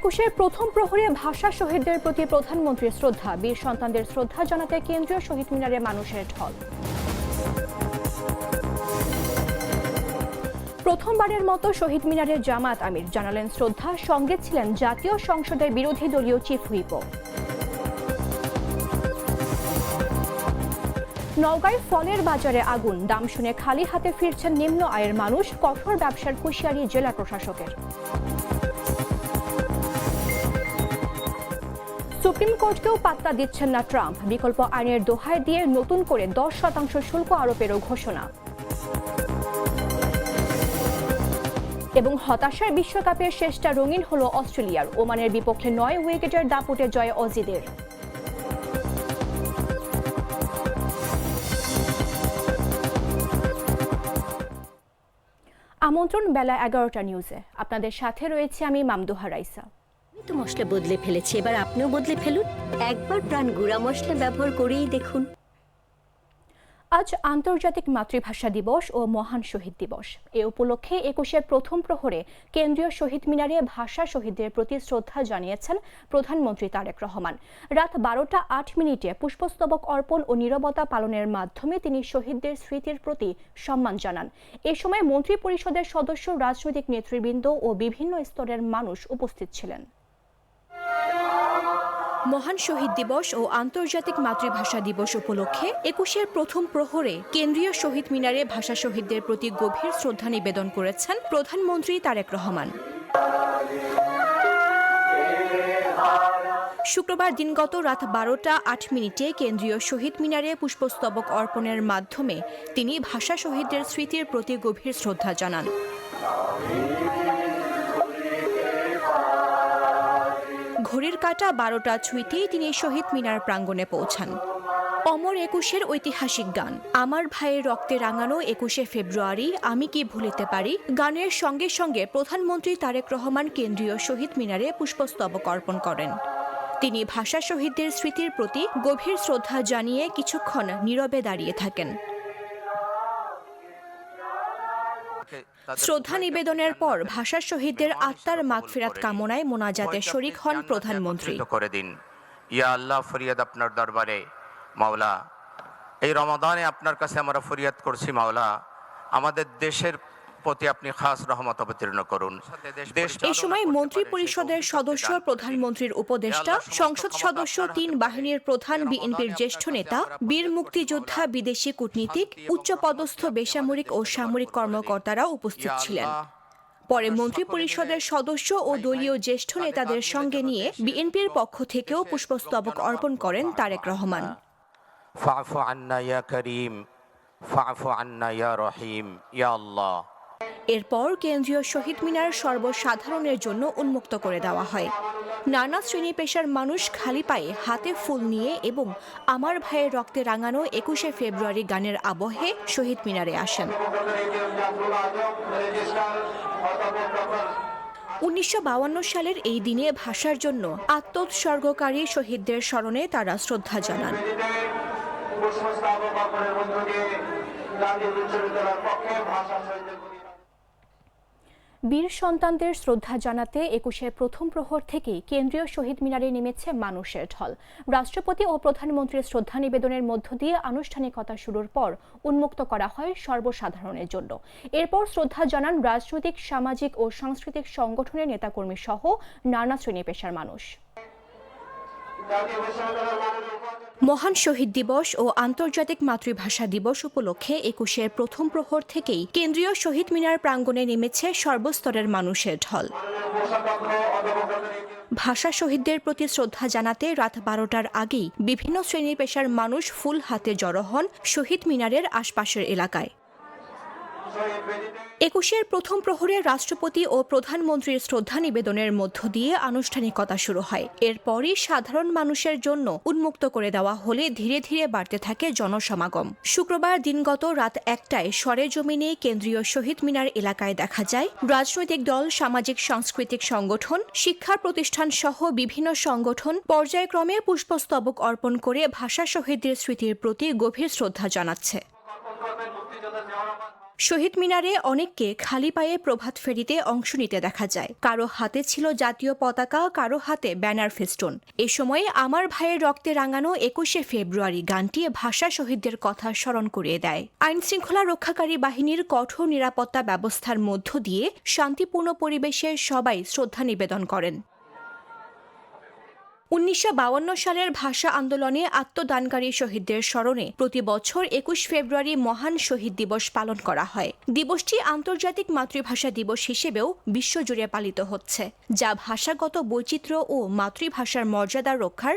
একুশের প্রথম প্রহরে ভাষা শহীদদের প্রতি প্রধানমন্ত্রীর শ্রদ্ধা, বীর সন্তানদের শ্রদ্ধা জানাতে কেন্দ্রীয় শহীদ মিনারে মানুষের ঢল। প্রথমবারের মতো শহীদ মিনারে জামায়াত আমির জানালেন শ্রদ্ধা, সঙ্গে ছিলেন জাতীয় সংসদের বিরোধী দলীয় চিফ হুইপও। নওগাঁয় ফলের বাজারে আগুন, দাম শুনে খালি হাতে ফিরছেন নিম্ন আয়ের মানুষ, কঠোর ব্যবসার হুঁশিয়ারি জেলা প্রশাসকের। সুপ্রিম কোর্টকেও পাত্তা দিচ্ছেন না ট্রাম্প, বিকল্প আইনের দোহাই দিয়ে নতুন করে 10% শুল্ক আরোপেরও ঘোষণা। এবং হতাশার বিশ্বকাপের শেষটা রঙিন হলো অস্ট্রেলিয়ার, ওমানের বিপক্ষে 9 উইকেটের দাপটে জয় অজিদের। আমন্ত্রণ বেলা 11টা নিউজে, আপনাদের সাথে রয়েছে আমি মামদুহা রাইসা। তো মশলা বদলে ফেলেছি, এবার আপনিও বদলে ফেলুন। একবার প্রাণ গুঁড়া মশলা ব্যবহার করেই দেখুন। আজ আন্তর্জাতিক মাতৃভাষা দিবস ও মহান শহীদ দিবস। এ উপলক্ষে একুশের প্রথম প্রহরে কেন্দ্রীয় শহীদ মিনারে ভাষা শহীদদের প্রতি শ্রদ্ধা জানিয়েছেন প্রধানমন্ত্রী তারেক রহমান। রাত 12টা 8 মিনিটে পুষ্পস্তবক অর্পণ ও নীরবতা পালনের মাধ্যমে তিনি শহীদদের স্মৃতির প্রতি সম্মান জানান। এ সময় মন্ত্রী পরিষদের সদস্য, রাজনৈতিক নেতৃবৃন্দ ও বিভিন্ন স্তরের মানুষ উপস্থিত ছিলেন। মহান শহীদ দিবস ও আন্তর্জাতিক মাতৃভাষা দিবস উপলক্ষে একুশের প্রথম প্রহরে কেন্দ্রীয় শহীদ মিনারে ভাষা শহীদদের প্রতি গভীর শ্রদ্ধা নিবেদন করেছেন প্রধানমন্ত্রী তারেক রহমান। শুক্রবার দিনগত রাত 12টা 8 মিনিটে কেন্দ্রীয় শহীদ মিনারে পুষ্পস্তবক অর্পণের মাধ্যমে তিনি ভাষা শহীদদের স্মৃতির প্রতি গভীর শ্রদ্ধা জানান। ঘড়ির কাঁটা 12টা ছুঁইতেই তিনি শহীদ মিনার প্রাঙ্গণে পৌঁছান। অমর একুশের ঐতিহাসিক গান আমার ভাইয়ের রক্তে রাঙানো 21শে ফেব্রুয়ারি আমি কি ভুলিতে পারি গানের সঙ্গে সঙ্গে প্রধানমন্ত্রী তারেক রহমান কেন্দ্রীয় শহীদ মিনারে পুষ্পস্তবক অর্পণ করেন। তিনি ভাষা শহীদদের স্মৃতির প্রতি গভীর শ্রদ্ধা জানিয়ে কিছুক্ষণ নীরবে দাঁড়িয়ে থাকেন। শ্রদ্ধা নিবেদনের পর ভাষা শহীদদের আত্মার মাগফিরাত কামনায় মোনাজাতে শরীক হন প্রধানমন্ত্রী। করে দিন ইয়া আল্লাহ, ফরিয়াদ আপনার দরবারে মাওলা, এই রমাদানে আপনার কাছে আমরা ফরিয়াদ করছি মাওলা, আমাদের দেশের প্রতি আপনি খাস রহমত অবতীর্ণ করুন। এই সময় মন্ত্রী পরিষদের সদস্য, প্রধানমন্ত্রীর উপদেষ্টা, সংসদ সদস্য, 3 বাহিনীর প্রধান, বিএনপির জ্যেষ্ঠ নেতা, বীর মুক্তিযোদ্ধা, বিদেশি কূটনীতিক, উচ্চপদস্থ বেসামরিক ও সামরিক কর্মকর্তারা উপস্থিত ছিলেন। পরে মন্ত্রী পরিষদের সদস্য ও দলীয় জ্যেষ্ঠ নেতাদের সঙ্গে নিয়ে বিএনপির পক্ষ থেকেও পুষ্পস্তবক অর্পণ করেন তারেক রহমান। ফাফু আন্না ইয়া করিম, ফাফু আন্না ইয়া রহিম, ইয়া আল্লাহ। এরপর কেন্দ্রীয় শহীদ মিনার সর্বসাধারণের জন্য উন্মুক্ত করে দেওয়া হয়। নানা শ্রেণী পেশার মানুষ খালি পায়ে হাতে ফুল নিয়ে এবং আমার ভাইয়ের রক্তে রাঙানো 21শে ফেব্রুয়ারি গানের আবহে শহীদ মিনারে আসেন। 1952 সালের এই দিনে ভাষার জন্য আত্মোৎসর্গকারী শহীদদের স্মরণে তারা শ্রদ্ধা জানান। বীর সন্তানদের শ্রদ্ধা জানাতে একুশের প্রথম প্রহর থেকেই কেন্দ্রীয় শহীদ মিনারে নেমেছে মানুষের ঢল। রাষ্ট্রপতি ও প্রধানমন্ত্রীর শ্রদ্ধা নিবেদনের মধ্য দিয়ে আনুষ্ঠানিকতা শুরুর পর উন্মুক্ত করা হয় সর্বসাধারণের জন্য। এরপর শ্রদ্ধা জানান রাজনৈতিক, সামাজিক ও সাংস্কৃতিক সংগঠনের নেতাকর্মী সহ নানা শ্রেণী পেশার মানুষ। মহান শহীদ দিবস ও আন্তর্জাতিক মাতৃভাষা দিবস উপলক্ষে একুশের প্রথম প্রহর থেকেই কেন্দ্রীয় শহীদ মিনার প্রাঙ্গণে নেমেছে সর্বস্তরের মানুষের ঢল। ভাষা শহীদদের প্রতি শ্রদ্ধা জানাতে রাত 12টার আগেই বিভিন্ন শ্রেণী পেশার মানুষ ফুল হাতে জড়ো হন শহীদ মিনারের আশপাশের এলাকায়। একুশের প্রথম প্রহরে রাষ্ট্রপতি ও প্রধানমন্ত্রীর শ্রদ্ধা নিবেদনের মধ্য দিয়ে আনুষ্ঠানিকতা শুরু হয়। এরপরই সাধারণ মানুষের জন্য উন্মুক্ত করে দেওয়া হলে ধীরে ধীরে বাড়তে থাকে জনসমাগম। শুক্রবার দিনগত রাত 1টায় সরেজমিনে কেন্দ্রীয় শহীদ মিনার এলাকায় দেখা যায় রাজনৈতিক দল, সামাজিক সাংস্কৃতিক সংগঠন, শিক্ষা প্রতিষ্ঠান সহ বিভিন্ন সংগঠন পর্যায়ক্রমে পুষ্পস্তবক অর্পণ করে ভাষা শহীদদের স্মৃতির প্রতি গভীর শ্রদ্ধা জানাচ্ছে। শহীদ মিনারে অনেককে খালি পায়ে প্রভাত ফেরিতে অংশ নিতে দেখা যায়। কারো হাতে ছিল জাতীয় পতাকা, কারো হাতে ব্যানার ফেস্টুন। এ সময়ে আমার ভাইয়ের রক্তে রাঙানো ২১শে ফেব্রুয়ারি গানটি ভাষা শহীদদের কথা স্মরণ করিয়ে দেয়। আইন শৃঙ্খলা রক্ষাকারী বাহিনীর কঠোর নিরাপত্তা ব্যবস্থার মধ্য দিয়ে শান্তিপূর্ণ পরিবেশে সবাই শ্রদ্ধা নিবেদন করেন। ১৯৫২ সালের ভাষা আন্দোলনে আত্মদানকারী শহীদদের স্মরণে প্রতি বছর ২১ ফেব্রুয়ারি মহান শহীদ দিবস পালন করা হয়। দিবসটি আন্তর্জাতিক মাতৃভাষা দিবস হিসেবেও বিশ্বজুড়ে পালিত হচ্ছে, যা ভাষাগত বৈচিত্র্য ও মাতৃভাষার মর্যাদা রক্ষার।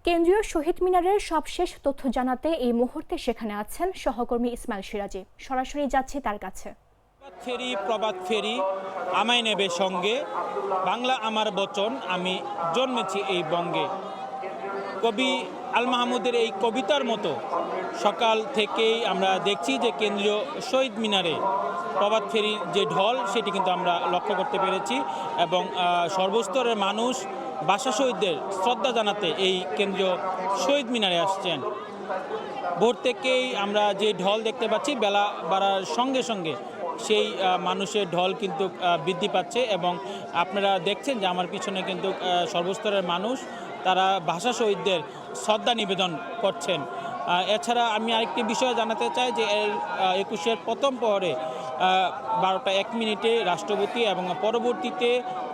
কেন্দ্রীয় শহীদ মিনারের সবশেষ তথ্য জানাতে এই মুহূর্তে সেখানে আছেন সহকর্মী ইসমাইল সিরাজি। সরাসরি যাচ্ছে তার কাছে। প্রভাত ফেরি আমায় নেবে সঙ্গে, বাংলা আমার বচন, আমি জন্মেছি এই বঙ্গে। কবি আল মাহমুদের এই কবিতার মতো সকাল থেকেই আমরা দেখছি যে কেন্দ্রীয় শহীদ মিনারে প্রভাত ফেরির যে ঢল সেটি কিন্তু আমরা লক্ষ্য করতে পেরেছি এবং সর্বস্তরের মানুষ ভাষা শহীদদের শ্রদ্ধা জানাতে এই কেন্দ্রীয় শহীদ মিনারে আসছেন। ভোর থেকেই আমরা যে ঢল দেখতে পাচ্ছি, বেলা বাড়ার সঙ্গে সঙ্গে সেই মানুষের ঢল কিন্তু বৃদ্ধি পাচ্ছে এবং আপনারা দেখছেন যে আমার পিছনে কিন্তু সর্বস্তরের মানুষ তারা ভাষা শহীদদের শ্রদ্ধা নিবেদন করছেন। এছাড়া আমি আরেকটি বিষয় জানাতে চাই যে ২১-এর প্রথম প্রহরে ১২টা ১ মিনিটে রাষ্ট্রপতি এবং পরবর্তীতে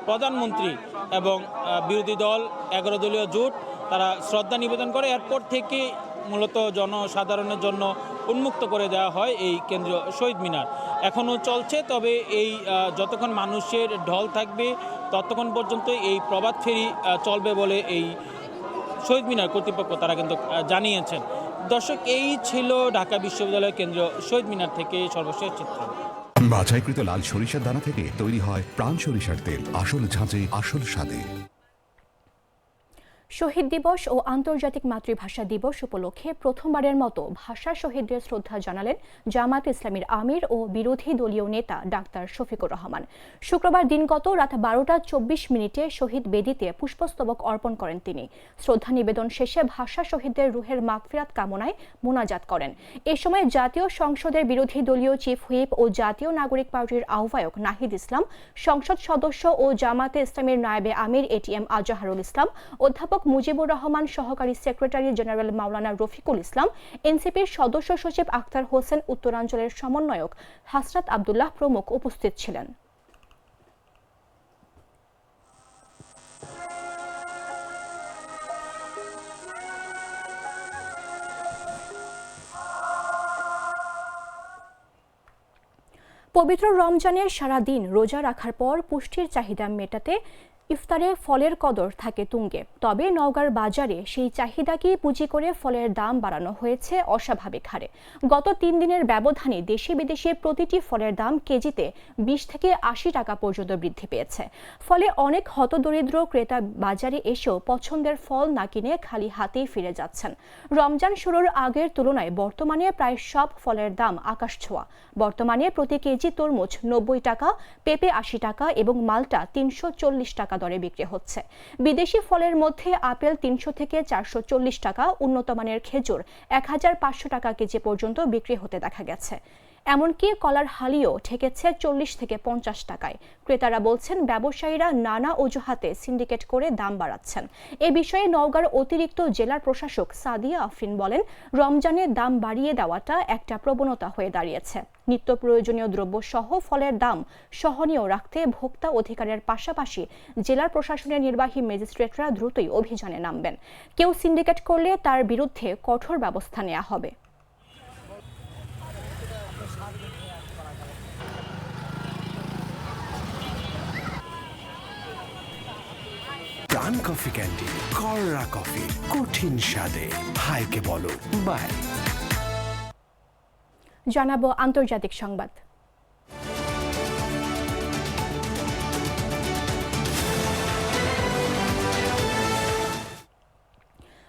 প্রধানমন্ত্রী এবং বিরোধী দল ১১ দলীয় জোট তারা শ্রদ্ধা নিবেদন করে। এরপর থেকে মূলত জনসাধারণের জন্য উন্মুক্ত করে দেওয়া হয় এই কেন্দ্রীয় শহীদ মিনার। এখনও চলছে, তবে এই যতক্ষণ মানুষের ঢল থাকবে ততক্ষণ পর্যন্ত এই প্রভাত ফেরি চলবে বলে এই শহীদ মিনার কর্তৃপক্ষ তারা কিন্তু জানিয়েছেন। দর্শক, এই ছিল ঢাকা বিশ্ববিদ্যালয় কেন্দ্রীয় শহীদ মিনার থেকে সর্বশেষ চিত্র। বাছাইকৃত লাল সরিষার দানা থেকে তৈরি হয় প্রাণ সরিষার তেল, আসল ঝাঁঝে আসল স্বাদে। শহীদ দিবস ও আন্তর্জাতিক মাতৃভাষা দিবস উপলক্ষে প্রথমবারের মতো ভাষা শহীদদের শ্রদ্ধা জানালেন জামায়াতে ইসলামীর আমির ও বিরোধী দলীয় নেতা ডাক্তার শফিকুর রহমান। শুক্রবার দিনগত রাত ১২টা ২৪ মিনিটে শহীদ বেদিতে পুষ্পস্তবক অর্পণ করেন তিনি। শ্রদ্ধা নিবেদন শেষে ভাষা শহীদদের রুহের মাগফিরাত কামনায় মোনাজাত করেন। এ সময় জাতীয় সংসদের বিরোধী দলীয় চিফ হুইপ ও জাতীয় নাগরিক পার্টির আহ্বায়ক নাহিদ ইসলাম, সংসদ সদস্য ও জামায়াতে ইসলামীর নায়েবে আমির এটিএম আজহারুল ইসলাম, অধ্যাপক মুজিবুর রহমান, সহকারী সেক্রেটারি জেনারেল মাওলানা রফিকুল ইসলাম, এনসিপির সদস্য সচিব আখতার হোসেন, উত্তরাঞ্চলের সমন্বয়ক হাসরাত আব্দুল্লাহ প্রমুখ উপস্থিত ছিলেন। পবিত্র রমজানের সারা দিন রোজা রাখার পর পুষ্টির চাহিদা মেটাতে ইফতারে ফলের কদর থাকে তুঙ্গে। তবে নওগাঁর বাজারে সেই চাহিদাকে পুঁজি করে ফলের দাম বাড়ানো হয়েছে অস্বাভাবিক হারে। গত ৩ দিনের ব্যবধানে দেশি বিদেশি প্রতিটি ফলের দাম কেজিতে ২০ থেকে ৮০ টাকা পর্যন্ত বৃদ্ধি পেয়েছে। ফলে অনেক হতদরিদ্র ক্রেতা বাজারে এসেও পছন্দের ফল না কিনে খালি হাতেই ফিরে যাচ্ছেন। রমজান শুরুর আগের তুলনায় বর্তমানে প্রায় সব ফলের দাম আকাশছোঁয়া। বর্তমানে প্রতি কেজি তরমুজ ৯০ টাকা, পেঁপে ৮০ টাকা এবং মালটা ৩৪০ টাকা দরে বিক্রি হচ্ছে। বিদেশি ফলের মধ্যে আপেল ৩০০ থেকে ৪৪০ টাকা, উন্নত মানের খেজুর ১৫০০ টাকা কেজি পর্যন্ত বিক্রি হতে দেখা গেছে। এমনকি কলার হালিও ঠেকেছে ৪০ থেকে ৫০ টাকায়। ক্রেতারা বলছেন ব্যবসায়ীরা নানা অজুহাতে সিন্ডিকেট করে দাম বাড়াচ্ছেন। এ বিষয়ে নওগাঁর অতিরিক্ত জেলার প্রশাসক সাদিয়া আফরিন বলেন, রমজানের দাম বাড়িয়ে দেওয়াটা একটা প্রবণতা হয়ে দাঁড়িয়েছে। নিত্য প্রয়োজনীয় দ্রব্য সহ ফলের দাম সহনীয় রাখতে ভোক্তা অধিকারের পাশাপাশি জেলার প্রশাসনের নির্বাহী ম্যাজিস্ট্রেটরা দ্রুতই অভিযানে নামবেন। কেউ সিন্ডিকেট করলে তার বিরুদ্ধে কঠোর ব্যবস্থা নেওয়া হবে। প্রাণ কফি ক্যান্ডি, কররা কফি, কঠিন স্বাদে, হাইকে বলো বাই। জানাবো আন্তর্জাতিক সংবাদ।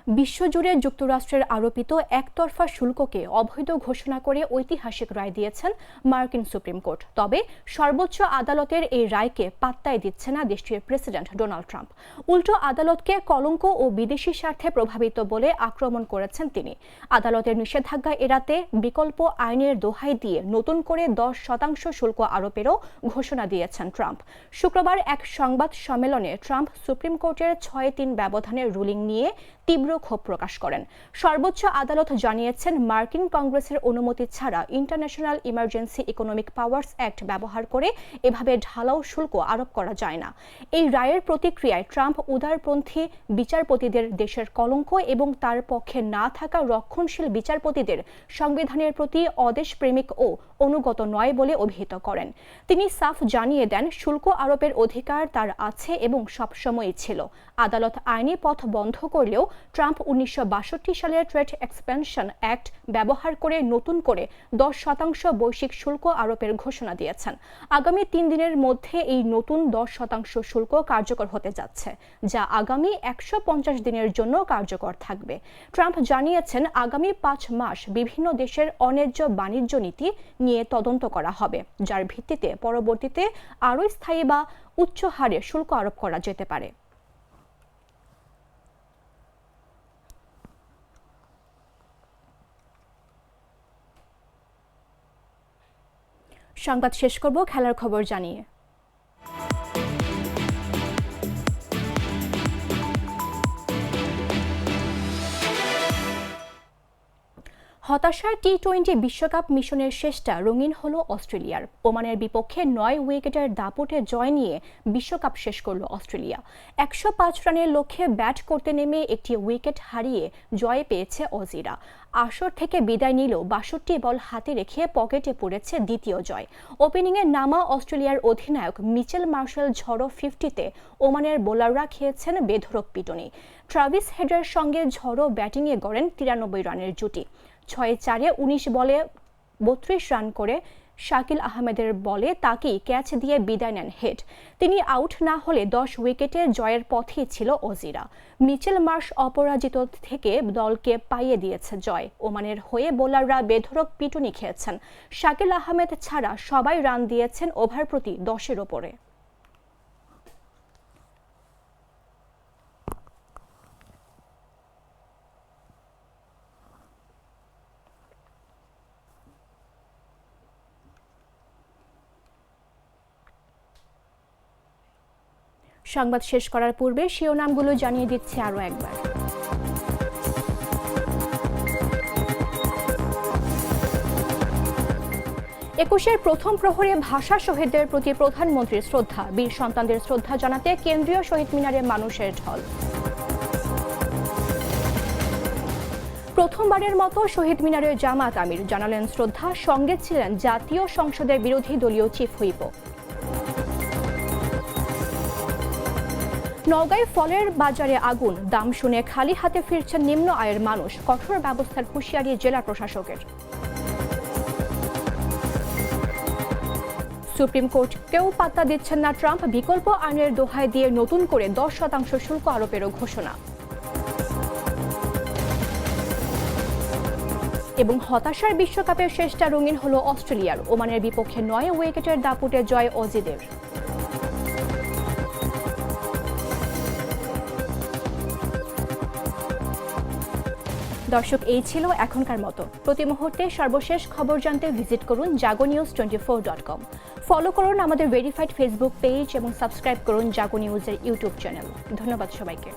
বিশ্বজুড়ে যুক্তরাষ্ট্রের আরোপিত একতরফা শুল্ককে অবৈধ ঘোষণা করে ঐতিহাসিক রায় দিয়েছেন মার্কিন সুপ্রিম কোর্ট। তবে সর্বোচ্চ আদালতের এই রায়কে পাত্তাই দিচ্ছে না দেশটির প্রেসিডেন্ট ডোনাল্ড ট্রাম্প। উল্টো আদালতকে কলঙ্ক ও বিদেশি স্বার্থে প্রভাবিত বলে আক্রমণ করেছেন তিনি। আদালতের নিষেধাজ্ঞা এড়াতে বিকল্প আইনের দোহাই দিয়ে নতুন করে 10% শুল্ক আরোপেরও ঘোষণা দিয়েছেন ট্রাম্প। শুক্রবার এক সংবাদ সম্মেলনে ট্রাম্প সুপ্রিম কোর্টের 6-3 ব্যবধানের রুলিং নিয়ে তীব্র ক্ষোভ প্রকাশ করেন। সর্বোচ্চ আদালত জানিয়েছেন মার্কিন কংগ্রেসের অনুমতি ছাড়া international emergency economic powers act ব্যবহার করে এভাবে ঢালাও শুল্ক আরোপ করা যায় না। এই রায়ের প্রতিক্রিয়ায় ট্রাম্প উদারপন্থী বিচারপতিদের দেশের কলঙ্ক এবং তার পক্ষে না থাকা রক্ষণশীল বিচারপতিদের সংবিধানের প্রতি অদেশপ্রেমিক ও অনুগত নয় বলে অভিহিত করেন। তিনি সাফ জানিয়ে দেন, শুল্ক আরোপের অধিকার তার আছে এবং সবসময়ই ছিল। আদালত আইনি পথ বন্ধ করলেও ট্রাম্প 1962 সালের ট্রেড এক্সপেনশন অ্যাক্ট ব্যবহার করে নতুন করে 10% বৈশ্বিক শুল্ক আরোপের ঘোষণা দিয়েছেন। আগামী 3 দিনের মধ্যে এই নতুন 10% শুল্ক কার্যকর হতে যাচ্ছে, যা আগামী 150 দিনের জন্য কার্যকর থাকবে। ট্রাম্প জানিয়েছেন, আগামী 5 মাস বিভিন্ন দেশের অন্যায্য বাণিজ্য নীতি নিয়ে তদন্ত করা হবে, যার ভিত্তিতে পরবর্তীতে আরও স্থায়ী বা উচ্চ হারে শুল্ক আরোপ করা যেতে পারে। সংবাদ শেষ করব খেলার খবর জানিয়ে। হতাশার টি-20 বিশ্বকাপ মিশনের শেষটা রঙিন হলো অস্ট্রেলিয়ার। ওমানের বিপক্ষে 9 উইকেটের দাপটে জয় নিয়ে বিশ্বকাপ শেষ করল অস্ট্রেলিয়া। 105 রানের লক্ষ্যে ব্যাট করতে নেমে একটি উইকেট হারিয়ে জয় পেয়েছে অজিরা। আসর থেকে বিদায় নিলেও 62 বল হাতে রেখে পকেটে পড়েছে দ্বিতীয় জয়। ওপেনিংয়ে নামা অস্ট্রেলিয়ার অধিনায়ক মিচেল মার্শেল ঝড়ো 50-তে ওমানের বোলাররা খেয়েছেন বেধড়ক পিটুনি। ট্রাভিস হেডের সঙ্গে ঝড়ো ব্যাটিংয়ে গড়েন 93 রানের জুটি। 6-4-এ 19 বলে 32 রান করে শাকিল আহমেদের বলে তাকেই ক্যাচ দিয়ে বিদায় নেন হেড। তিনি আউট না হলে 10 উইকেটে জয়ের পথেই ছিল অজিরা। মিচেল মার্শ অপরাজিত থেকে দলকে পাইয়ে দিয়েছে জয়। ওমানের হয়ে বোলাররা বেধড়ক পিটুনি খেয়েছেন। শাকিল আহমেদ ছাড়া সবাই রান দিয়েছেন ওভার প্রতি 10-এর ওপরে। সংবাদ শেষ করার পূর্বে শিরোনামগুলো জানিয়ে দিচ্ছি আরও একবার। একুশের প্রথম প্রহরে ভাষা শহীদদের প্রতি প্রধানমন্ত্রীর শ্রদ্ধা। বীর সন্তানদের শ্রদ্ধা জানাতে কেন্দ্রীয় শহীদ মিনারে মানুষের ঢল। প্রথমবারের মতো শহীদ মিনারে জামাত আমির জানালেন শ্রদ্ধা। সঙ্গে ছিলেন জাতীয় সংসদের বিরোধী দলীয় চিফ হুইপ। নওগাঁয় ফলের বাজারে আগুন, দাম শুনে খালি হাতে ফিরছেন নিম্ন আয়ের মানুষ। কঠোর ব্যবস্থার হুঁশিয়ারি জেলা প্রশাসকের। সুপ্রিম কোর্টকেও পাত্তা দিচ্ছেন না ট্রাম্প, বিকল্প আইনের দোহাই দিয়ে নতুন করে 10% শুল্ক আরোপেরও ঘোষণা। এবং হতাশার বিশ্বকাপের শেষটা রঙিন হলো অস্ট্রেলিয়ার। ওমানের বিপক্ষে 9 উইকেটের দাপুটে জয় অজিদের। দর্শক, এই ছিল এখনকার মতো। প্রতি মুহূর্তে সর্বশেষ খবর জানতে ভিজিট করুন jagonews24.com। ফলো করুন আমাদের ভেরিফাইড ফেসবুক পেজ এবং সাবস্ক্রাইব করুন জাগো নিউজের ইউটিউব চ্যানেল। ধন্যবাদ সবাইকে।